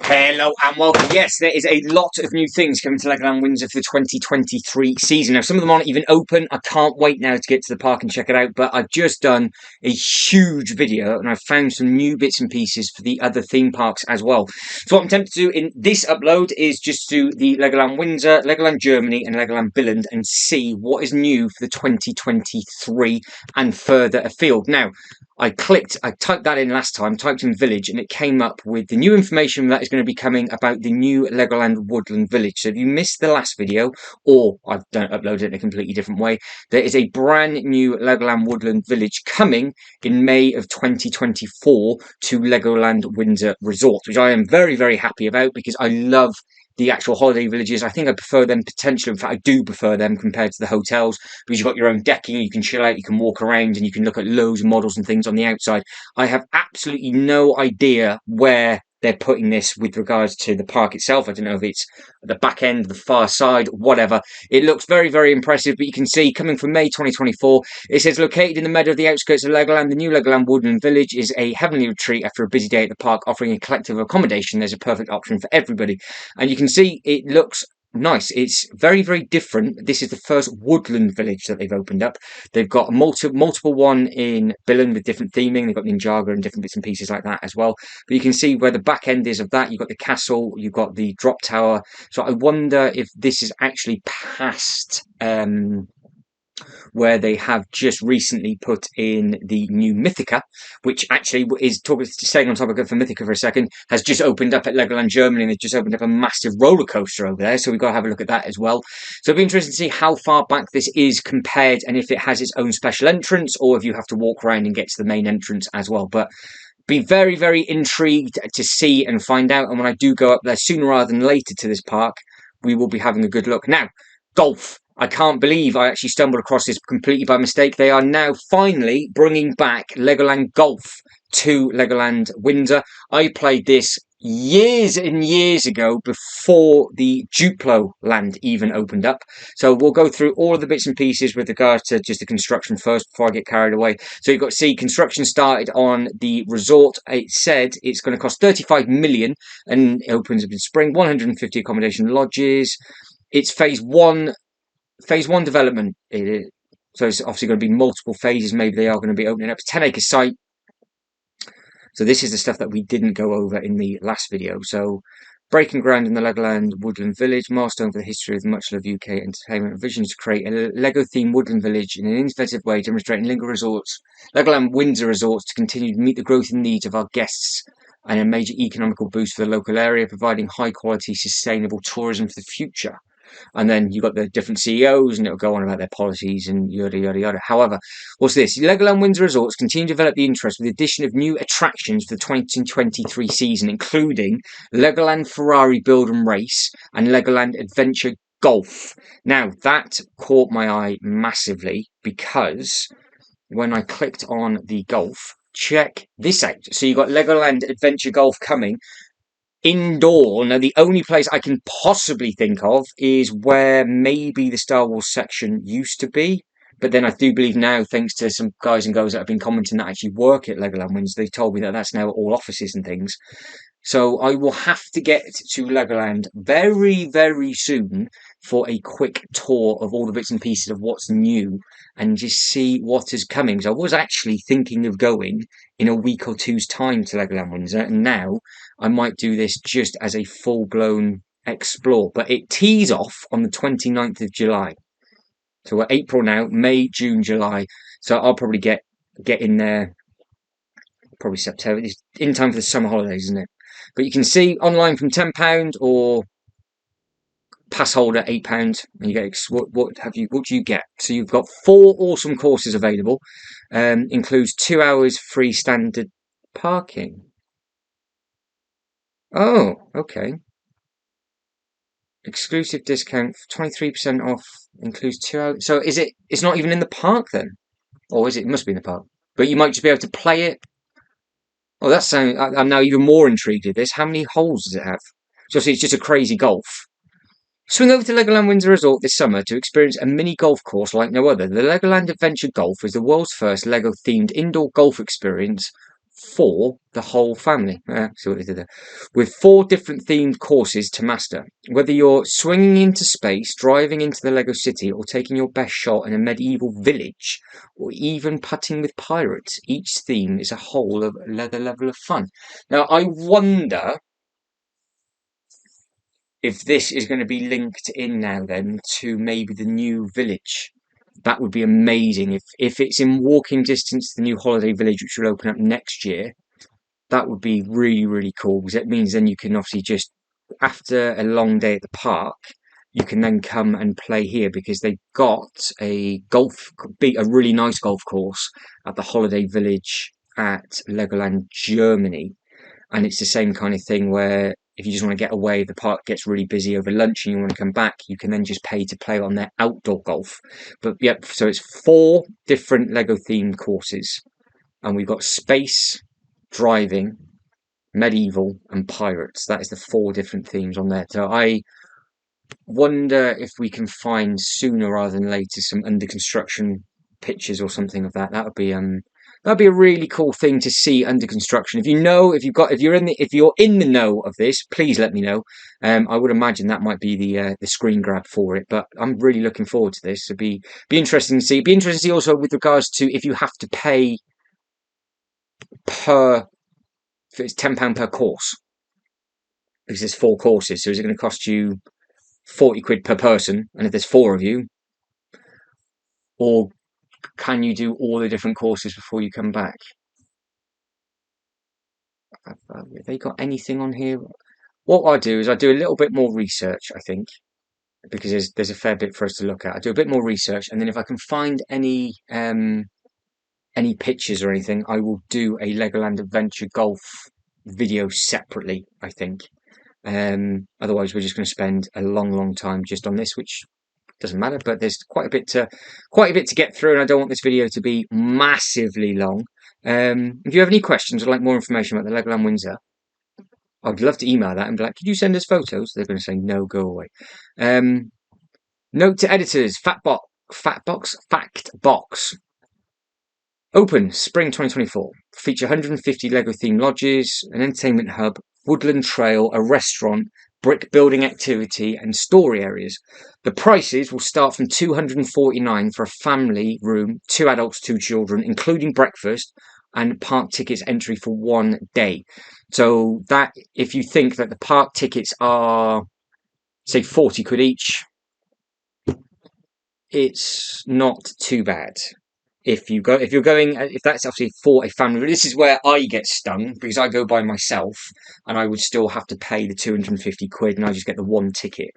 Hello and welcome. Yes, there is a lot of new things coming to Legoland Windsor for the 2023 season. Now, some of them aren't even open. I can't wait now to get to the park and check it out. But I've just done a huge video and I've found some new bits and pieces for the other theme parks as well. So what I'm tempted to do in this upload is just do the Legoland Windsor, Legoland Germany and Legoland Billund and see what is new for the 2023 and further afield. Now, I typed that in last time, typed in village, and it came up with the new information that is going to be coming about the new Legoland Woodland Village. So if you missed the last video, or I've uploaded it in a completely different way, there is a brand new Legoland Woodland Village coming in May of 2024 to Legoland Windsor Resort, which I am very, very happy about because I love the actual holiday villages. I think I prefer them potentially. In fact, I do prefer them compared to the hotels because you've got your own decking, you can chill out, you can walk around, and you can look at loads of models and things on the outside. I have absolutely no idea where they're putting this with regards to the park itself. I don't know if it's at the back end, the far side, whatever. It looks very, very impressive, but you can see coming from May 2024, it says located in the meadow of the outskirts of Legoland, the new Legoland Woodland Village is a heavenly retreat after a busy day at the park, offering a collective accommodation. There's a perfect option for everybody. And you can see it looks nice. It's very, very different. This is the first woodland village that they've opened up. They've got a multiple one in Billund with different theming. They've got Ninjaga and different bits and pieces like that as well. But you can see where the back end is of that. You've got the castle, you've got the drop tower. So I wonder if this is actually past where they have just recently put in the new Mythica, which actually is staying on topic of Mythica for a second, has just opened up at Legoland Germany, and they've just opened up a massive roller coaster over there. So we've got to have a look at that as well. So it'll be interesting to see how far back this is compared, and if it has its own special entrance, or if you have to walk around and get to the main entrance as well. But be very, very intrigued to see and find out. And when I do go up there sooner rather than later to this park, we will be having a good look. Now, golf. I can't believe I actually stumbled across this completely by mistake. They are now finally bringing back Legoland Golf to Legoland Windsor. I played this years and years ago before the Duplo land even opened up. So we'll go through all of the bits and pieces with regards to just the construction first before I get carried away. So you've got to see construction started on the resort. It said it's going to cost 35 million and it opens up in spring, 150 accommodation lodges. It's phase one development. So it's obviously going to be multiple phases. Maybe they are going to be opening up a 10-acre site. So this is the stuff that we didn't go over in the last video. So breaking ground in the Legoland Woodland Village, milestone for the history of the much-loved UK entertainment. Vision to create a Lego-themed woodland village in an innovative way, demonstrating Legoland Windsor Resorts to continue to meet the growth and needs of our guests and a major economical boost for the local area, providing high-quality, sustainable tourism for the future. And then you've got the different CEOs, and it'll go on about their policies and yada, yada, yada. However, what's this? Legoland Windsor Resorts continue to develop the interest with the addition of new attractions for the 2023 season, including Legoland Ferrari Build and Race and Legoland Adventure Golf. Now, that caught my eye massively because when I clicked on the golf, check this out. So you've got Legoland Adventure Golf coming indoor. Now, the only place I can possibly think of is where maybe the Star Wars section used to be. But then I do believe now, thanks to some guys and girls that have been commenting that actually work at Legoland Windsor, they've told me that that's now all offices and things. So I will have to get to Legoland very, very soon for a quick tour of all the bits and pieces of what's new and just see what is coming. So I was actually thinking of going in a week or two's time to Legoland Windsor, and now I might do this just as a full-blown explore. But it tees off on the 29th of July. So we're April now, May, June, July. So I'll probably get in there probably September. It's in time for the summer holidays, isn't it? But you can see online from £10 or pass holder £8, and you get what do you get? So you've got 4 awesome courses available. Includes 2 hours free standard parking. Oh, okay. Exclusive discount, 23% off, includes 2 hours. So it's not even in the park then? Or is it? It must be in the park. But you might just be able to play it. Oh, I'm now even more intrigued with this. How many holes does it have? So it's just a crazy golf. Swing over to Legoland Windsor Resort this summer to experience a mini golf course like no other. The Legoland Adventure Golf is the world's first Lego-themed indoor golf experience for the whole family. See what they did there. With 4 different themed courses to master. Whether you're swinging into space, driving into the Lego city, or taking your best shot in a medieval village, or even putting with pirates, each theme is a whole of another level of fun. Now, I wonder if this is going to be linked in now then to maybe the new village. That would be amazing if it's in walking distance to the new holiday village, which will open up next year. That would be really, really cool, because it means then you can obviously just, after a long day at the park, you can then come and play here, because they've got a really nice golf course at the holiday village at Legoland Germany. And it's the same kind of thing where if you just want to get away, the park gets really busy over lunch and you want to come back, you can then just pay to play on their outdoor golf. But yep, so it's 4 different Lego themed courses, and we've got space, driving, medieval, and pirates. That is the 4 different themes on there. So I wonder if we can find sooner rather than later some under construction pictures or something of that. That'd be a really cool thing to see under construction. If you're in the know of this, please let me know. I would imagine that might be the screen grab for it, but I'm really looking forward to this. It'd be interesting to see. It'd be interesting to see also with regards to if you have to pay if it's £10 per course, because there's 4 courses. So is it going to cost you 40 quid per person? And if there's 4 of you, or can you do all the different courses before you come back? Have they got anything on here? What I do is I do a little bit more research, I think, because there's a fair bit for us to look at. I do a bit more research, and then if I can find any pictures or anything, I will do a Legoland Adventure Golf video separately, I think. Otherwise, we're just going to spend a long time just on this, which doesn't matter. But there's quite a bit to get through, and I don't want this video to be massively long. If you have any questions or like more information about the Legoland Windsor, I'd love to email that and be like, could you send us photos? They're going to say no, go away. Note to editors: Fact Box. Open spring 2024. Feature 150 Lego themed lodges, an entertainment hub, woodland trail, a restaurant, brick building activity, and story areas. The prices will start from $249 for a family room, 2 adults, 2 children, including breakfast, and park tickets entry for 1 day. So that, if you think that the park tickets are, say, 40 quid each, it's not too bad. If that's obviously for a family, this is where I get stung, because I go by myself and I would still have to pay the 250 quid and I just get the 1 ticket.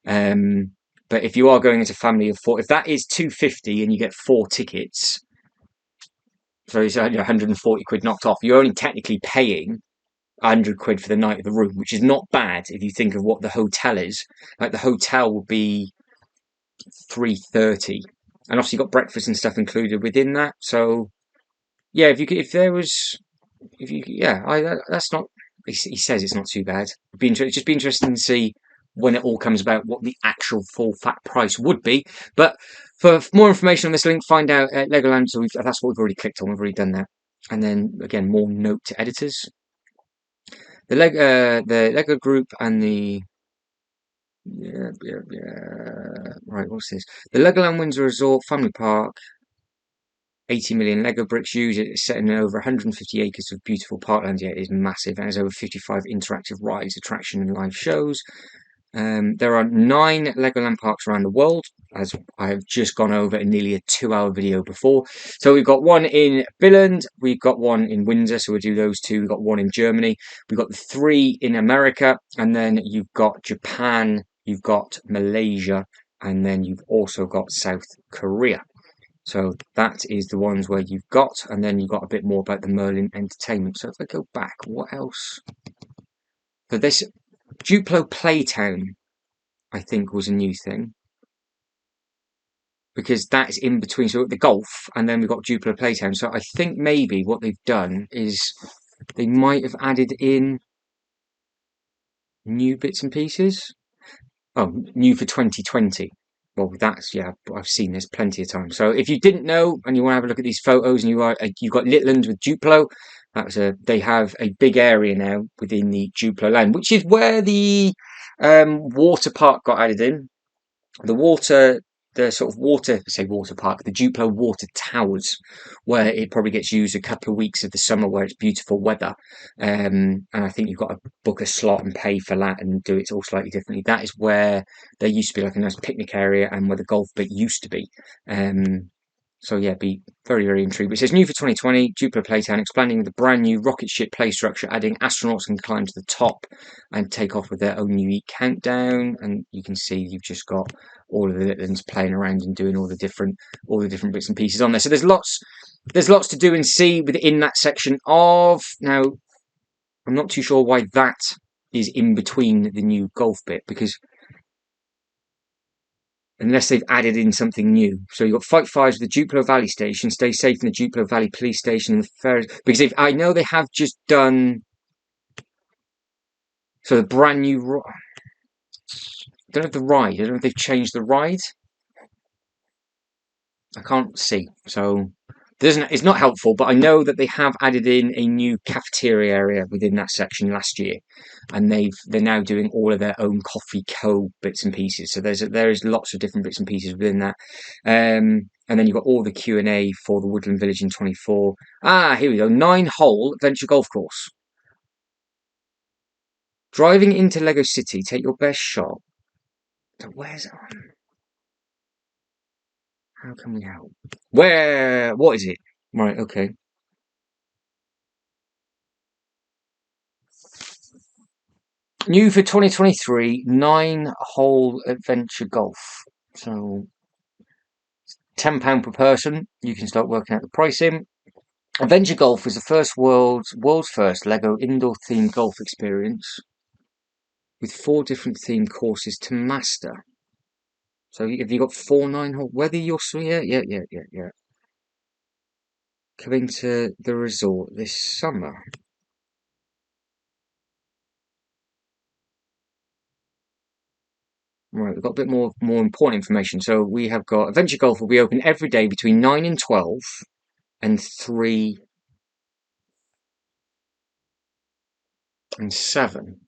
But if you are going as a family of 4, if that is 250 and you get 4 tickets, so it's 140 quid knocked off, you're only technically paying 100 quid for the night of the room, which is not bad if you think of what the hotel is. Like the hotel would be 330. And obviously you've got breakfast and stuff included within that. So yeah, that's not. He says it's not too bad. It'd just be interesting to see when it all comes about what the actual full fat price would be. But for more information on this link, find out at Legoland. So that's what we've already clicked on. We've already done that. And then again, more note to editors. The Lego group and the right, what's this? The Legoland Windsor Resort Family Park, 80 million Lego bricks used. It's set in over 150 acres of beautiful parkland. Yeah, it is massive, and has over 55 interactive rides, attraction, and live shows. There are 9 Legoland parks around the world, as I have just gone over in nearly a 2-hour video before. So we've got 1 in Billund, we've got 1 in Windsor, so we'll do those 2. We've got 1 in Germany, we've got 3 in America, and then you've got Japan, you've got Malaysia, and then you've also got South Korea. So that is the ones where you've got, and then you've got a bit more about the Merlin Entertainment. So if I go back, what else? For this, Duplo Playtown, I think, was a new thing. Because that's in between, so the golf, and then we've got Duplo Playtown. So I think maybe what they've done is they might have added in new bits and pieces. Oh, new for 2020. Well, I've seen this plenty of times. So if you didn't know and you want to have a look at these photos and you've got Legoland with Duplo, They have a big area now within the Duplo land, which is where the water park got added in. The sort of water park, the Duplo water towers, where it probably gets used a couple of weeks of the summer where it's beautiful weather. And I think you've got to book a slot and pay for that and do it all slightly differently. That is where there used to be like a nice picnic area and where the golf bit used to be. So yeah, be very, very intrigued. It says new for 2020, Duplo Playtown, expanding the brand new rocket ship play structure, adding astronauts can climb to the top and take off with their own unique countdown. And you can see you've just got all of the villains playing around and doing all the different bits and pieces on there. So there's lots to do and see within that section of. Now, I'm not too sure why that is in between the new golf bit, because unless they've added in something new. So you've got fight fires with the Duplo Valley Station, stay safe in the Duplo Valley Police Station and the Ferris, because I know they have just done the brand new. I don't know if the ride. I don't know if they've changed the ride. I can't see, so it's not helpful. But I know that they have added in a new cafeteria area within that section last year, and they're now doing all of their own coffee co bits and pieces. So there is lots of different bits and pieces within that. And then you've got all the Q&A for the Woodland Village in 24. Here we go. 9-hole adventure golf course. Driving into Lego City, take your best shot. So where's it on? How can we help? What is it? Right, okay. New for 2023, 9-hole adventure golf. So £10 per person. You can start working out the pricing. Adventure golf is the world's first Lego indoor themed golf experience with 4 different themed courses to master. So have you got 4 9-hole? Whether you're yeah. Coming to the resort this summer. Right, we've got a bit more important information. So we have got Adventure Golf will be open every day between 9 and 12 and 3 and 7.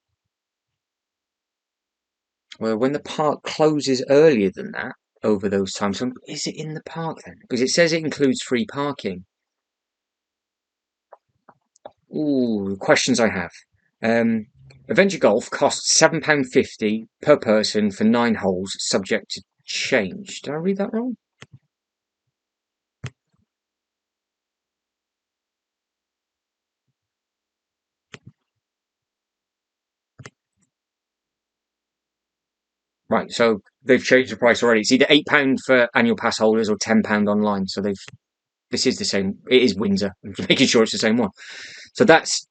Well, when the park closes earlier than that, over those times, so is it in the park then? Because it says it includes free parking. Ooh, questions I have. Adventure Golf costs £7.50 per person for 9 holes, subject to change. Did I read that wrong? Right, so they've changed the price already. It's either £8 for annual pass holders or £10 online. So this is the same. It is Windsor. I'm making sure it's the same one. So that's,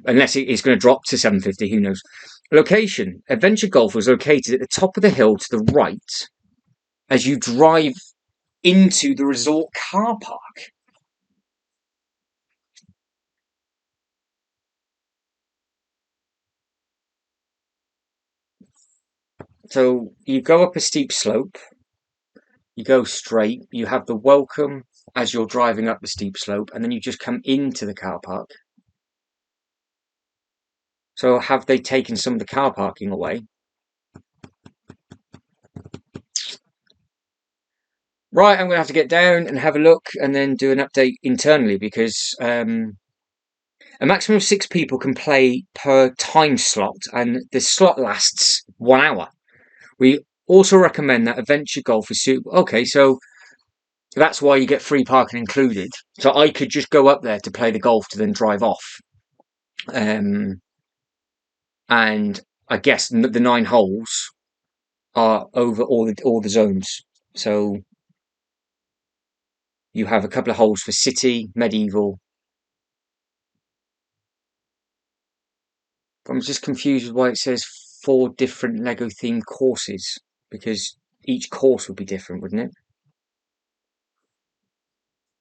unless it's going to drop to £7.50, who knows? Location. Adventure Golf was located at the top of the hill to the right as you drive into the resort car park. So you go up a steep slope, you go straight, you have the welcome as you're driving up the steep slope, and then you just come into the car park. So have they taken some of the car parking away? Right, I'm going to have to get down and have a look and then do an update internally, because a maximum of 6 people can play per time slot, and the slot lasts 1 hour. We also recommend that Adventure Golf is suitable. Okay, so that's why you get free parking included. So I could just go up there to play the golf to then drive off. And I guess the 9 holes are over all the zones. So you have a couple of holes for city, medieval. I'm just confused with why it says 4 different Lego themed courses, because each course would be different, wouldn't it?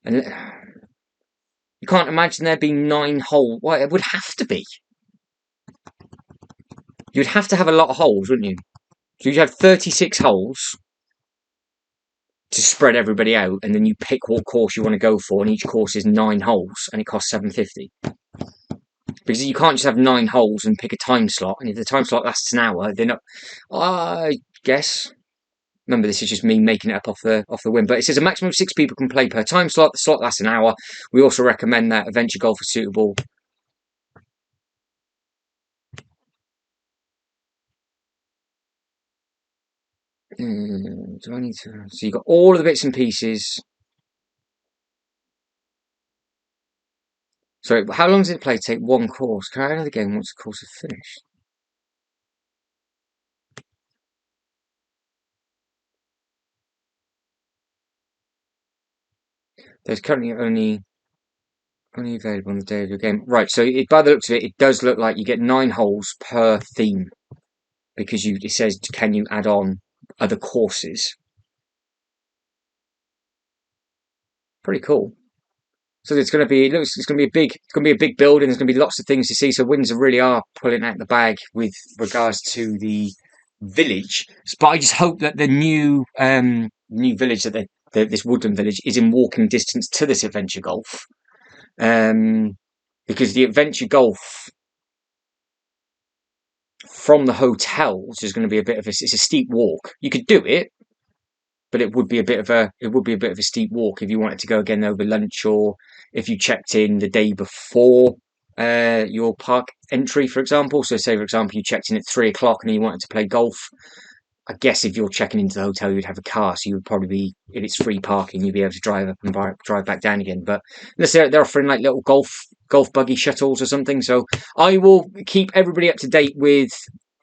And you can't imagine there being 9 holes. Well, it would have to be. You'd have to have a lot of holes, wouldn't you? So you'd have 36 holes to spread everybody out, and then you pick what course you want to go for, and each course is 9 holes, and it costs £7.50. because you can't just have 9 holes and pick a time slot. And if the time slot lasts an hour, then I guess. Remember, this is just me making it up off the whim. But it says a maximum of 6 people can play per time slot. The slot lasts an hour. We also recommend that adventure golf is suitable. Do I need to? So you've got all of the bits and pieces. So how long does it play? Take 1 course. Can I have another game once the course is finished? There's currently only available on the day of your game. Right, so by the looks of it, it does look like you get 9 holes per theme. Because it says, can you add on other courses? Pretty cool. So it's going to be, it's going to be a big building. There's going to be lots of things to see. So Windsor really are pulling out the bag with regards to the village. But I just hope that the new village this woodland village is in walking distance to this adventure golf. Because the adventure golf from the hotels is going to be it's a steep walk. You could do it, but it would be a bit of a steep walk if you wanted to go again over lunch, or if you checked in the day before your park entry, for example. So say, for example, you checked in at 3 o'clock and you wanted to play golf. I guess if you're checking into the hotel, you'd have a car, so you would probably be, if it's free parking, you'd be able to drive up and drive back down again. But unless they're offering like little golf buggy shuttles or something. So I will keep everybody up to date with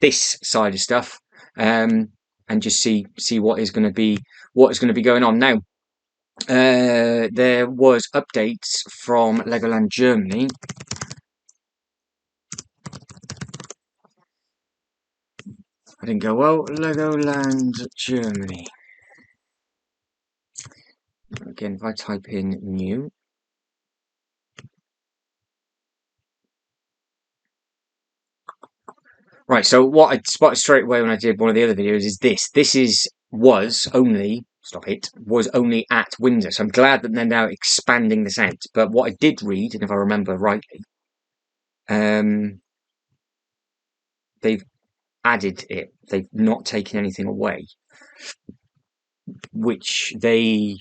this side of stuff, and just see what is going to be going on now. There was updates from Legoland Germany. I didn't go well. Legoland Germany. Again, if I type in new. Right, so what I spotted straight away when I did one of the other videos is this. This was only at Windsor. So I'm glad that they're now expanding this out. But what I did read, and if I remember rightly, they've added it. They've not taken anything away, which they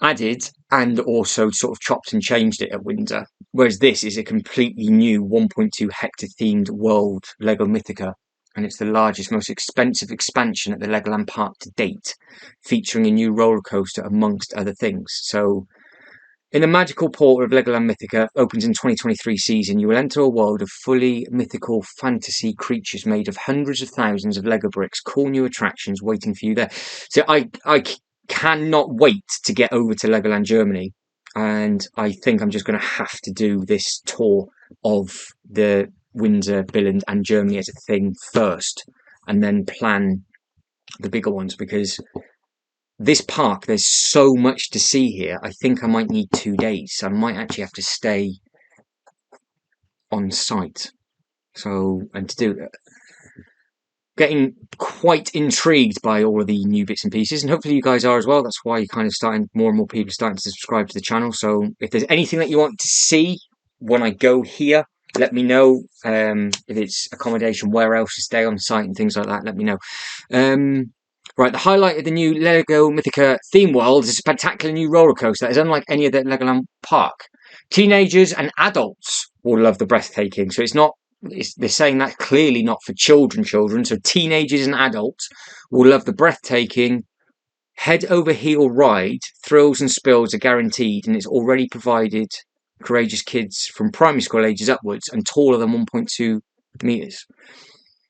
added and also sort of chopped and changed it at Windsor. Whereas this is a completely new 1.2 hectare themed world Lego Mythica, and it's the largest, most expensive expansion at the Legoland Park to date, featuring a new roller coaster amongst other things. So in the magical portal of Legoland Mythica, opens in 2023 season, you will enter a world of fully mythical fantasy creatures made of hundreds of thousands of Lego bricks, cool new attractions waiting for you there. So I cannot wait to get over to Legoland Germany, and I think I'm just going to have to do this tour of the Windsor, Billund and Germany as a thing first, and then plan the bigger ones, because this park, there's so much to see here. I think I might need 2 days. So I might actually have to stay on site. So, and to do that, getting quite intrigued by all of the new bits and pieces, and hopefully you guys are as well. That's why you're kind of more and more people starting to subscribe to the channel. So if there's anything that you want to see when I go here, let me know. If it's accommodation, where else to stay on site and things like that, let me know. Right, the highlight of the new Lego Mythica theme world is a spectacular new roller coaster that is unlike any other Legoland park. Teenagers and adults will love the breathtaking. So they're saying that clearly not for children. So teenagers and adults will love the breathtaking, head over heel ride. Thrills and spills are guaranteed, and it's already provided courageous kids from primary school ages upwards and taller than 1.2 meters.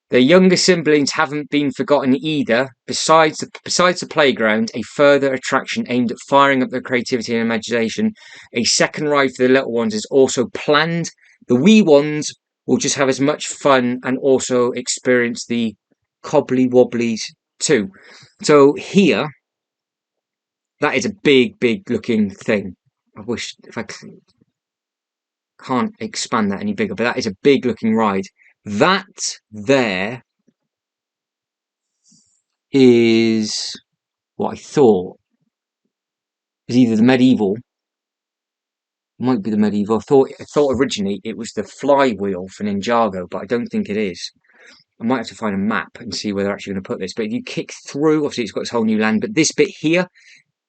Their younger siblings haven't been forgotten either. Besides the playground, a further attraction aimed at firing up their creativity and imagination, a second ride for the little ones is also planned. The wee ones will just have as much fun and also experience the cobbly wobblies too. So here, that is a big, big looking thing. I wish if I can't expand that any bigger, but that is a big looking ride. That there is what I thought is either the medieval Might be the medieval. I thought originally it was the flywheel for Ninjago, but I don't think it is. I might have to find a map and see where they're actually going to put this. But if you kick through, obviously it's got this whole new land. But this bit here,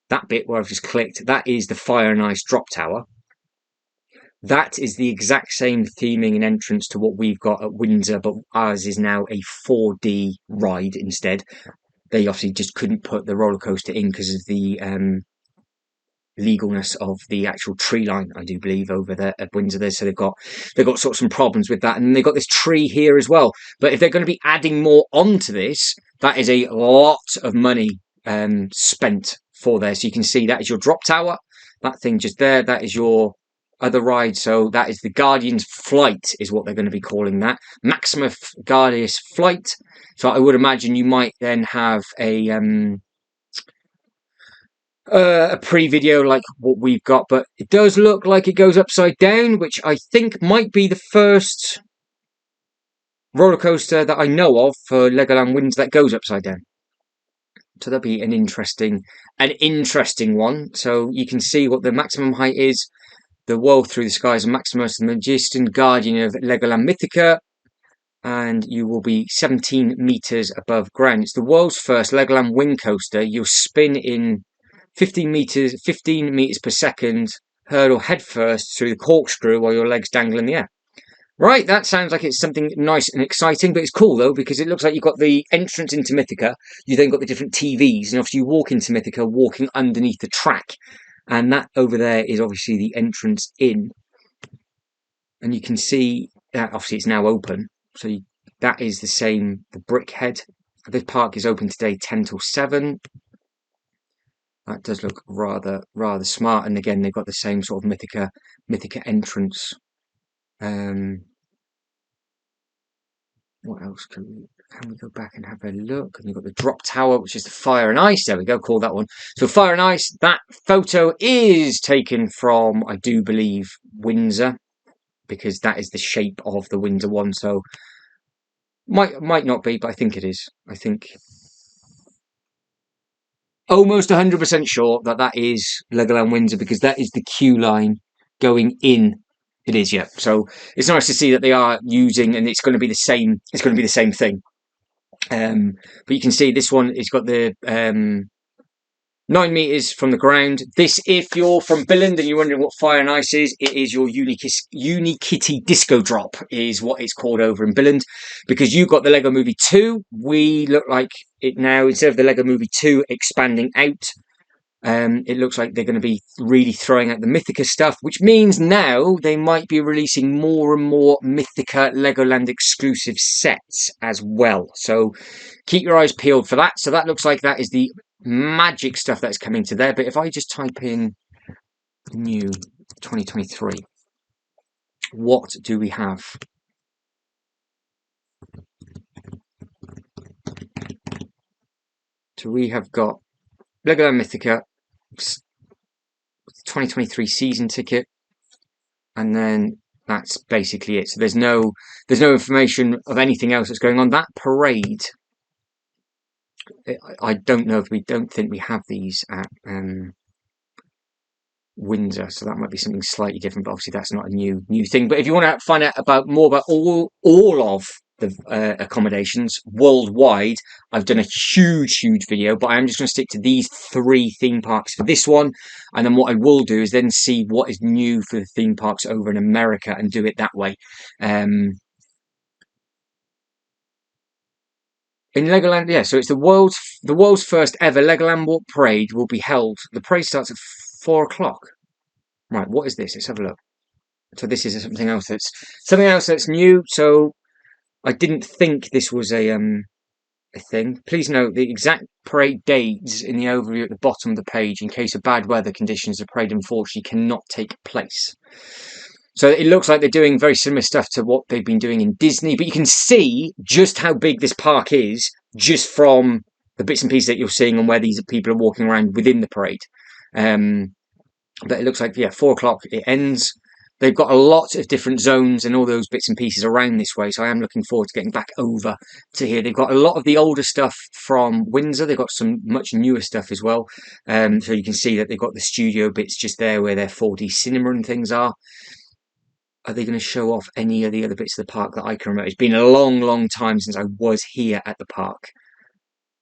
that bit where I've just clicked, that is the Fire and Ice drop tower. That is the exact same theming and entrance to what we've got at Windsor, but ours is now a 4D ride instead. They obviously just couldn't put the roller coaster in because of the legalness of the actual tree line, I do believe, over there at Windsor there. So they've got sort of some problems with that. And they've got this tree here as well. But if they're going to be adding more onto this, that is a lot of money spent for there. So you can see that is your drop tower. That thing just there, that is your other ride. So that is the Guardian's Flight is what they're going to be calling that. Maximus Guardius Flight. So I would imagine you might then have a pre-video like what we've got, but it does look like it goes upside down, which I think might be the first roller coaster that I know of for Legoland Windsor that goes upside down. So that'll be an interesting one. So you can see what the maximum height is. The World Through the Skies of Maximus, the Magician Guardian of Legoland Mythica, and you will be 17 meters above ground. It's the world's first Legoland wind coaster. You'll spin in 15 meters per second, hurdle headfirst through the corkscrew while your legs dangle in the air. Right, that sounds like it's something nice and exciting, but it's cool though, because it looks like you've got the entrance into Mythica, you then got the different TVs, and obviously you walk into Mythica walking underneath the track, and that over there is obviously the entrance in. And you can see that obviously it's now open, so that is the same, the Brickhead. This park is open today 10 till 7. That does look rather smart, and again they've got the same sort of Mythica entrance. What else can we go back and have a look? And you've got the drop tower, which is the Fire and Ice. There we go, call that one. So Fire and Ice, that photo is taken from, I do believe, Windsor, because that is the shape of the Windsor one. So might not be, but I think it is. I think almost 100% sure that is Legoland Windsor, because that is the queue line going in. It is, yeah. So it's nice to see that they are using, and it's going to be the same. It's going to be the same thing. But you can see this one has got the 9 meters from the ground. This, if you're from Billund and you're wondering what Fire and Ice is, it is your Unikitty Disco Drop is what it's called over in Billund, because you got the Lego Movie 2. We look like it now, instead of the Lego Movie 2 expanding out, it looks like they're going to be really throwing out the Mythica stuff, which means now they might be releasing more and more Mythica Legoland exclusive sets as well. So keep your eyes peeled for that. So that looks like that is the magic stuff that's coming to there. But if I just type in new 2023, what do we have? So we have got Legoland Mythica 2023 season ticket, and then that's basically it. So there's no information of anything else that's going on. That parade, I don't know, if we don't think we have these at Windsor, so that might be something slightly different, but obviously that's not a new thing. But if you want to find out more about all of the accommodations worldwide, I've done a huge video, but I'm just going to stick to these 3 theme parks for this one, and then what I will do is then see what is new for the theme parks over in America and do it that way. In Legoland, yeah, so it's the world's first ever Legoland Walk Parade will be held. The parade starts at 4 o'clock. Right, what is this? Let's have a look. So this is something else that's new. So I didn't think this was a thing. Please note the exact parade dates in the overview at the bottom of the page. In case of bad weather conditions, the parade unfortunately cannot take place. So it looks like they're doing very similar stuff to what they've been doing in Disney, but you can see just how big this park is just from the bits and pieces that you're seeing and where these people are walking around within the parade. But it looks like, yeah, 4 o'clock it ends. they've got a lot of different zones and all those bits and pieces around this way. So I am looking forward to getting back over to here. They've got a lot of the older stuff from Windsor. They've got some much newer stuff as well. So you can see that they've got the studio bits just there where their 4D cinema and things are. Are they going to show off any of the other bits of the park that I can remember? It's been a long, long time since I was here at the park.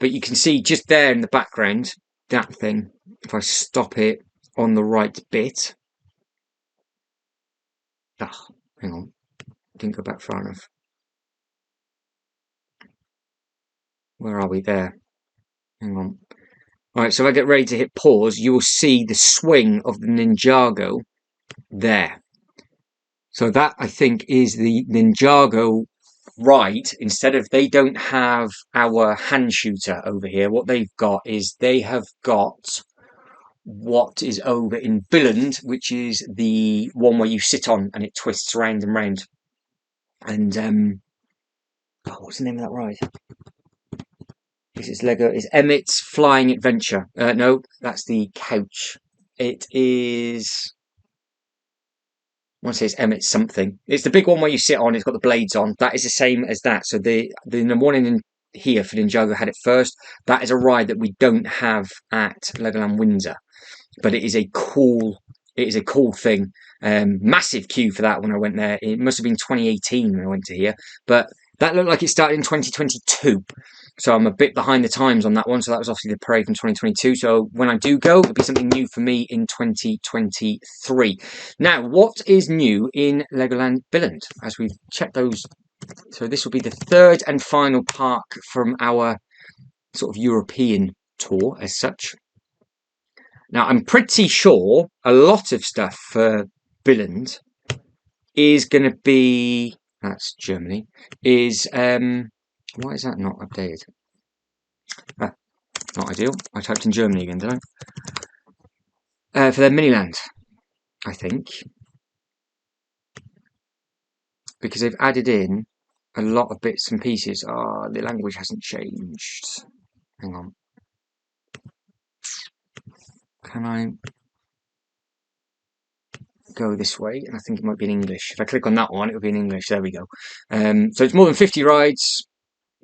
But you can see just there in the background, that thing, if I stop it on the right bit. Ah, hang on. Didn't go back far enough. Where are we? There. Hang on. Alright, so if I get ready to hit pause, you will see the swing of the Ninjago there. So that, I think, is the Ninjago ride. Instead of, they don't have our hand shooter over here. What they've got is they have got what is over in Billund, which is the one where you sit on and it twists round and round. And what's the name of that ride? This is Lego. It's Emmett's Flying Adventure. No, that's the couch. It is. I want to say it's Emmett's something. It's the big one where you sit on. It's got the blades on. That is the same as that. So the one in here for Ninjago had it first. That is a ride that we don't have at Legoland Windsor, but it is a cool. It is a cool thing. Massive queue for that when I went there. It must have been 2018 when I went to here, but that looked like it started in 2022. So I'm a bit behind the times on that one. So that was obviously the parade from 2022. So when I do go, it'll be something new for me in 2023. Now, what is new in Legoland Billund? As we've checked those. So this will be the third and final park from our sort of European tour as such. Now, I'm pretty sure a lot of stuff for Billund is going to be, that's Germany, is, why is that not updated? Not ideal. I typed in Germany again, did I? For their Miniland, I think. Because they've added in a lot of bits and pieces. The language hasn't changed. Hang on. Can I go this way? And I think it might be in English. If I click on that one, it'll be in English. There we go. So it's more than 50 rides.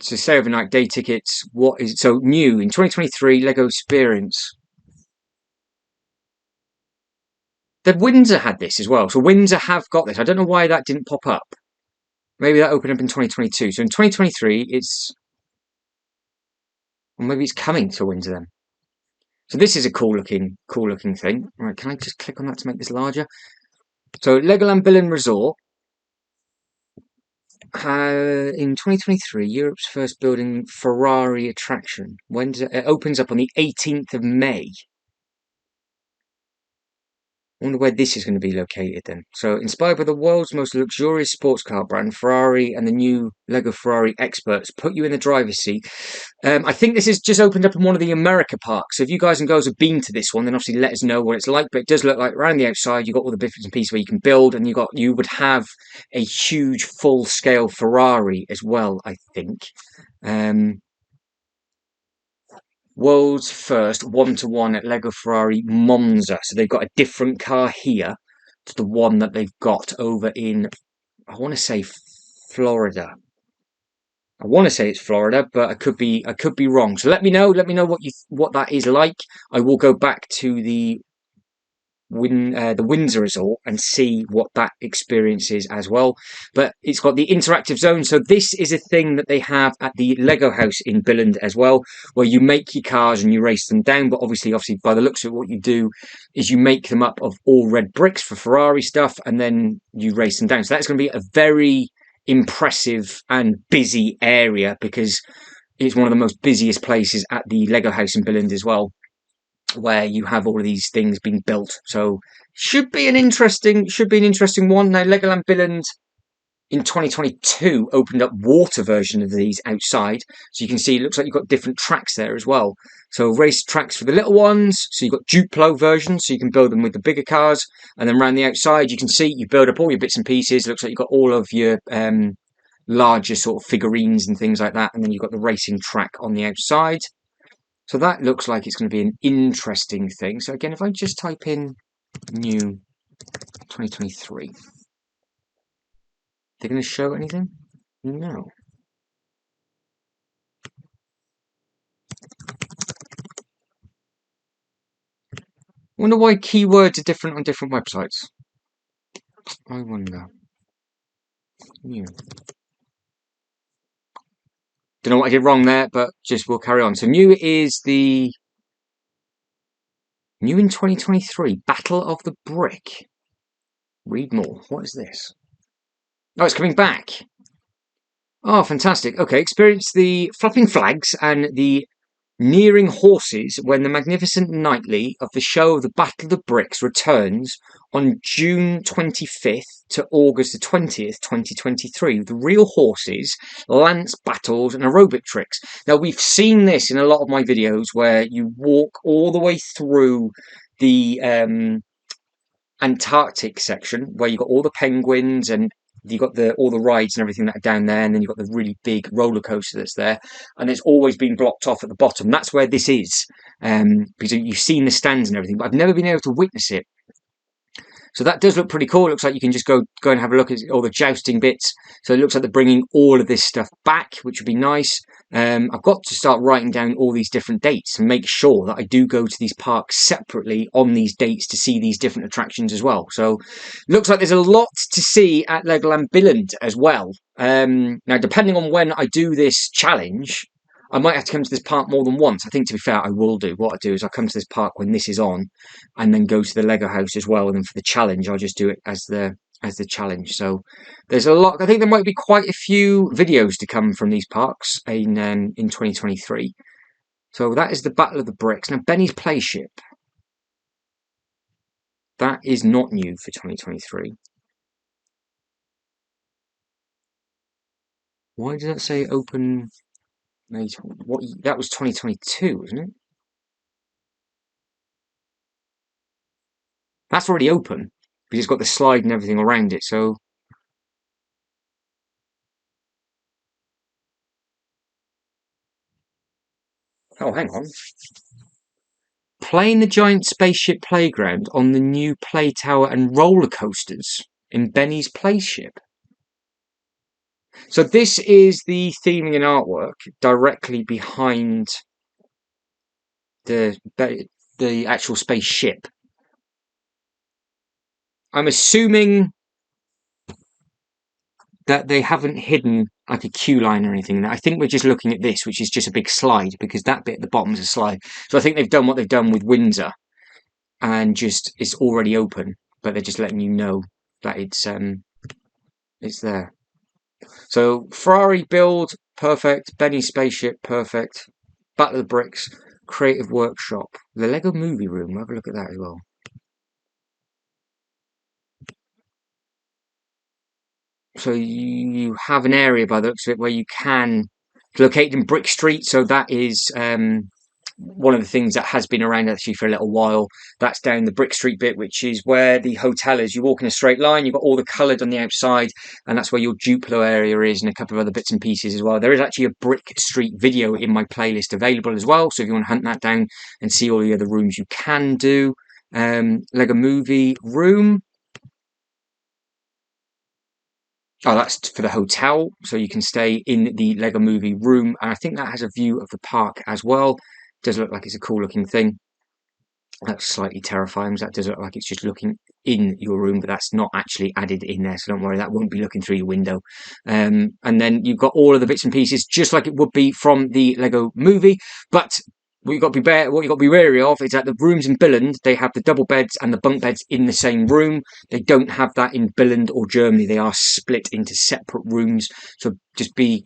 So stay overnight, day tickets. What is so new in 2023? Lego Experience. The Windsor had this as well. So Windsor have got this. I don't know why that didn't pop up. Maybe that opened up in 2022. So in 2023, it's, or maybe it's coming to Windsor then. So this is a cool looking thing. All right, can I just click on that to make this larger? So Legoland Billund Resort. In 2023, Europe's first building Ferrari attraction. It opens up on the 18th of May. I wonder where this is going to be located then. So, inspired by the world's most luxurious sports car brand, Ferrari, and the new Lego Ferrari experts put you in the driver's seat. I think this has just opened up in one of the America parks. So if you guys and girls have been to this one, then obviously let us know what it's like. But it does look like around the outside, you've got all the bits and pieces where you can build, and you would have a huge full-scale Ferrari as well, I think. World's first one-to-one at Lego Ferrari Monza. So they've got a different car here to the one that they've got over in, I want to say Florida. I want to say it's Florida, but I could be wrong. So let me know what that is like. I will go back to the Windsor Resort and see what that experience is as well. But it's got the interactive zone. So this is a thing that they have at the Lego house in Billund as well, where you make your cars and you race them down. But obviously by the looks of what you do is you make them up of all red bricks for Ferrari stuff, and then you race them down. So that's going to be a very impressive and busy area, because it's one of the most busiest places at the Lego house in Billund as well, where you have all of these things being built. So should be an interesting one. Now Legoland Billund in 2022 opened up water version of these outside, so you can see it looks like you've got different tracks there as well. So race tracks for the little ones, so you've got Duplo versions, so you can build them with the bigger cars, and then around the outside you can see you build up all your bits and pieces. It looks like you've got all of your larger sort of figurines and things like that, and then you've got the racing track on the outside. So that looks like it's going to be an interesting thing. So again, if I just type in new 2023. They're going to show anything? No. Wonder why keywords are different on different websites. I wonder. Yeah. Don't know what I did wrong there, but just we'll carry on. So new is the new in 2023 Battle of the Brick. Read more. What is this? Oh, it's coming back. Oh, fantastic. Okay, experience the flapping flags and the nearing horses when the magnificent nightly of the show of the Battle of the Bricks returns on June 25th to August the 20th, 2023, with real horses, lance battles, and aerobic tricks. Now, we've seen this in a lot of my videos where you walk all the way through the Antarctic section where you've got all the penguins and you've got all the rides and everything that are down there, and then you've got the really big roller coaster that's there, and it's always been blocked off at the bottom. That's where this is, because you've seen the stands and everything, but I've never been able to witness it. So that does look pretty cool. It looks like you can just go and have a look at all the jousting bits. So it looks like they're bringing all of this stuff back, which would be nice. I've got to start writing down all these different dates and make sure that I do go to these parks separately on these dates to see these different attractions as well. So looks like there's a lot to see at Legoland Billund as well. Now, depending on when I do this challenge, I might have to come to this park more than once. I think, to be fair, I will do. What I do is I come to this park when this is on, and then go to the Lego house as well. And then for the challenge, I'll just do it as the challenge. So there's a lot. I think there might be quite a few videos to come from these parks in 2023. So that is the Battle of the Bricks. Now, Benny's Playship. That is not new for 2023. Why does that say open? What, that was 2022, wasn't it? That's already open because it's got the slide and everything around it. So oh, hang on. Playing the giant spaceship playground on the new play tower and roller coasters in Benny's Playship. So this is the theming and artwork directly behind the actual spaceship. I'm assuming that they haven't hidden like a queue line or anything. I think we're just looking at this, which is just a big slide, because that bit at the bottom is a slide. So I think they've done what they've done with Windsor, and just it's already open, but they're just letting you know that it's there. So Ferrari build, perfect. Benny Spaceship, perfect. Battle of the Bricks, Creative Workshop. The Lego Movie Room, have a look at that as well. So you have an area by the looks of it where you can locate in Brick Street. So that is one of the things that has been around actually for a little while. That's down the Brick Street bit, which is where the hotel is. You walk in a straight line, you've got all the coloured on the outside, and that's where your Duplo area is, and a couple of other bits and pieces as well. There is actually a Brick Street video in my playlist available as well, so if you want to hunt that down and see all the other rooms, you can do. Lego Movie Room. Oh, that's for the hotel, so you can stay in the Lego Movie Room, and I think that has a view of the park as well. Does look like it's a cool looking thing. That's slightly terrifying. That does look like it's just looking in your room, but that's not actually added in there, so don't worry, that won't be looking through your window. And then you've got all of the bits and pieces, just like it would be from the Lego Movie, but what you've got to be wary of is that the rooms in Billund, they have the double beds and the bunk beds in the same room. They don't have that in Billund or Germany. They are split into separate rooms. So just be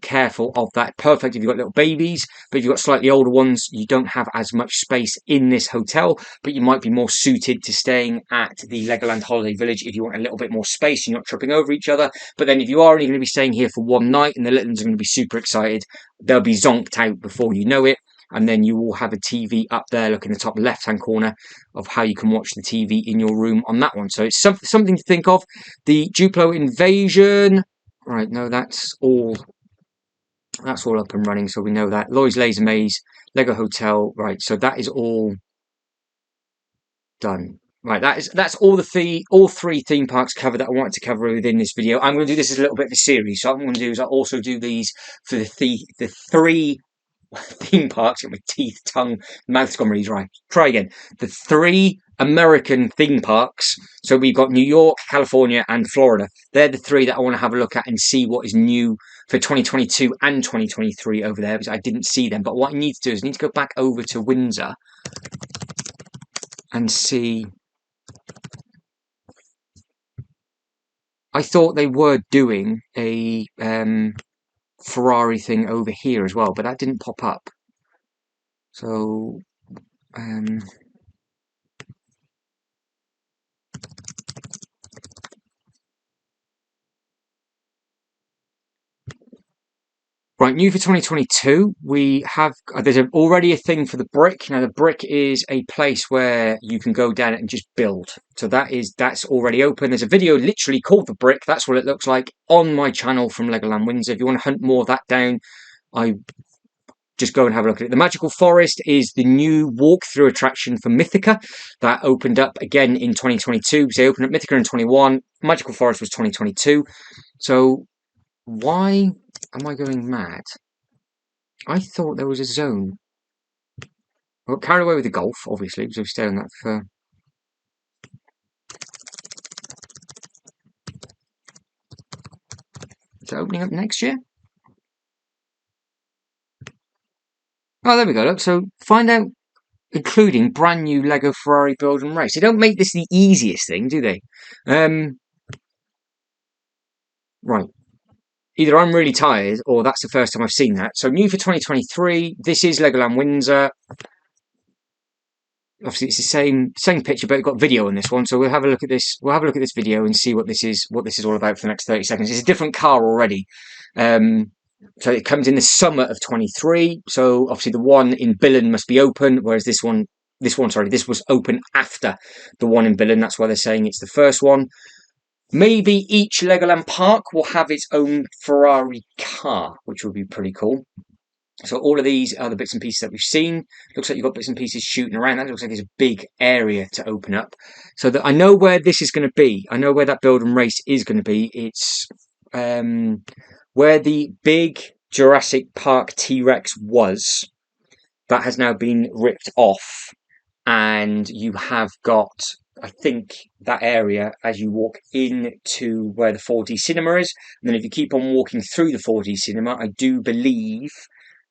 careful of that. Perfect if you've got little babies, but if you've got slightly older ones, you don't have as much space in this hotel, but you might be more suited to staying at the Legoland Holiday Village if you want a little bit more space and you're not tripping over each other. But then if you are only going to be staying here for one night and the little ones are going to be super excited, they'll be zonked out before you know it. And then you will have a TV up there, look in the top left-hand corner of how you can watch the TV in your room on that one. So it's something to think of. The Duplo Invasion. Right, no, that's all up and running, so we know that. Lloyd's Laser Maze, Lego Hotel. Right, so that is all done. Right, that's all three theme parks covered that I wanted to cover within this video. I'm going to do this as a little bit of a series. So what I'm going to do is I'll also do these for the three theme parks. Get my teeth, tongue, mouth's gone really dry. Try again. The three American theme parks. So we've got New York, California, and Florida. They're the three that I want to have a look at and see what is new for 2022 and 2023 over there, because I didn't see them. But what I need to do is I need to go back over to Windsor and see. I thought they were doing a Ferrari thing over here as well, but that didn't pop up. So, right, new for 2022, we have, there's already a thing for the brick. Now, the brick is a place where you can go down and just build. So that's already open. There's a video literally called The Brick. That's what it looks like on my channel from Legoland Windsor. If you want to hunt more of that down, I just go and have a look at it. The Magical Forest is the new walkthrough attraction for Mythica that opened up again in 2022. So they opened up Mythica in 21. Magical Forest was 2022. So why am I going mad? I thought there was a zone. I got carried away with the golf, obviously, because we've stayed on that for... Is it opening up next year? Oh, there we go. Look, so find out, including brand new Lego Ferrari build and race. They don't make this the easiest thing, do they? Right. Either I'm really tired or that's the first time I've seen that. So new for 2023. This is Legoland Windsor. Obviously, it's the same picture, but we've got video on this one. So we'll have a look at this. We'll have a look at this video and see what this is all about for the next 30 seconds. It's a different car already. So it comes in the summer of 23. So obviously the one in Billund must be open, whereas this was open after the one in Billund. That's why they're saying it's the first one. Maybe each Legoland park will have its own Ferrari car, which would be pretty cool. So all of these are the bits and pieces that we've seen. Looks like you've got bits and pieces shooting around. That looks like it's a big area to open up. So that I know where this is going to be. I know where that build and race is going to be. It's where the big Jurassic Park T-Rex was. That has now been ripped off. And you have got, I think, that area as you walk into where the 4D cinema is. And then if you keep on walking through the 4D cinema, I do believe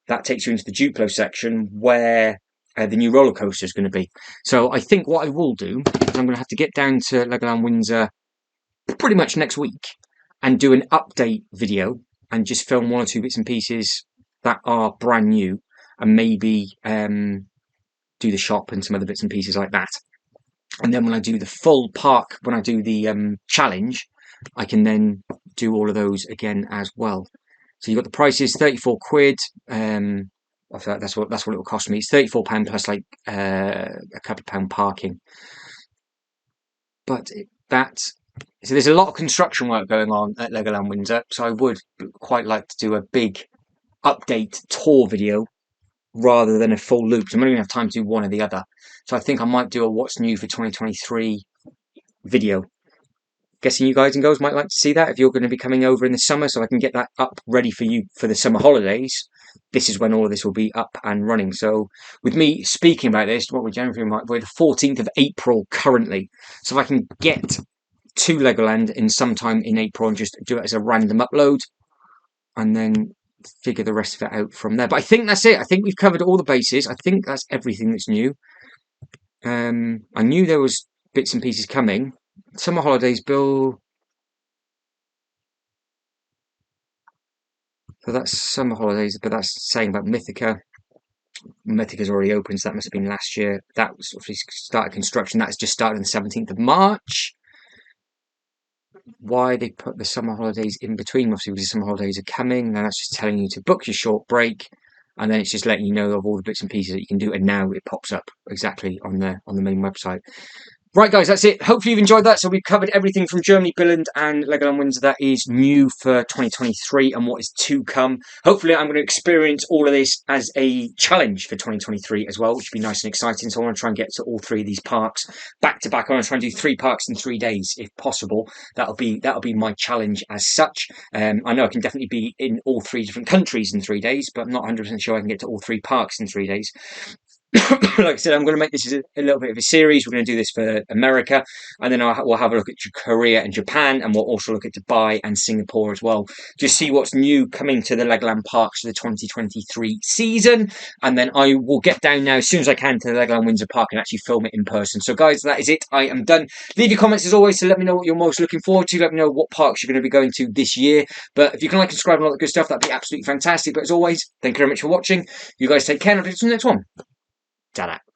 that takes you into the Duplo section where the new roller coaster is going to be. So I think what I will do is I'm going to have to get down to Legoland Windsor pretty much next week and do an update video and just film one or two bits and pieces that are brand new and maybe do the shop and some other bits and pieces like that. And then when I do the full park, when I do the challenge, I can then do all of those again as well. So you've got the prices, 34 quid. That's what it will cost me. It's £34 plus like a couple of pound parking. But so there's a lot of construction work going on at Legoland Windsor. So I would quite like to do a big update tour video rather than a full loop. So I'm only going to have time to do one or the other. So I think I might do a what's new for 2023 video. Guessing you guys and girls might like to see that if you're going to be coming over in the summer, so I can get that up ready for you for the summer holidays. This is when all of this will be up and running. So with me speaking about this, what we're the 14th of April currently. So if I can get to Legoland in sometime in April and just do it as a random upload and then figure the rest of it out from there. But I think that's it. I think we've covered all the bases. I think that's everything that's new. I knew there was bits and pieces coming. Summer holidays bill. So that's summer holidays, but that's saying about Mythica. Mythica's already open, so that must have been last year. That was obviously started construction. That's just started on the 17th of March. Why they put the summer holidays in between? Obviously, because the summer holidays are coming. And that's just telling you to book your short break, and then it's just letting you know of all the bits and pieces that you can do. And now it pops up exactly on the main website. Right, guys, that's it. Hopefully you've enjoyed that. So we've covered everything from Germany, Billund and Legoland Windsor that is new for 2023 and what is to come. Hopefully I'm going to experience all of this as a challenge for 2023 as well, which would be nice and exciting. So I want to try and get to all three of these parks back to back. I want to try and do 3 parks in 3 days if possible. That'll be my challenge as such. I know I can definitely be in all 3 different countries in 3 days, but I'm not 100% sure I can get to all 3 parks in 3 days. Like I said, I'm going to make this a little bit of a series. We're going to do this for America, and then we'll have a look at Korea and Japan, and we'll also look at Dubai and Singapore as well. Just see what's new coming to the Legoland parks for the 2023 season, and then I will get down now as soon as I can to the Legoland Windsor Park and actually film it in person. So, guys, that is it. I am done. Leave your comments as always to let me know what you're most looking forward to. Let me know what parks you're going to be going to this year. But if you can like and subscribe and all that good stuff, that'd be absolutely fantastic. But as always, thank you very much for watching. You guys take care, and I'll see you in the next one. Ta-da.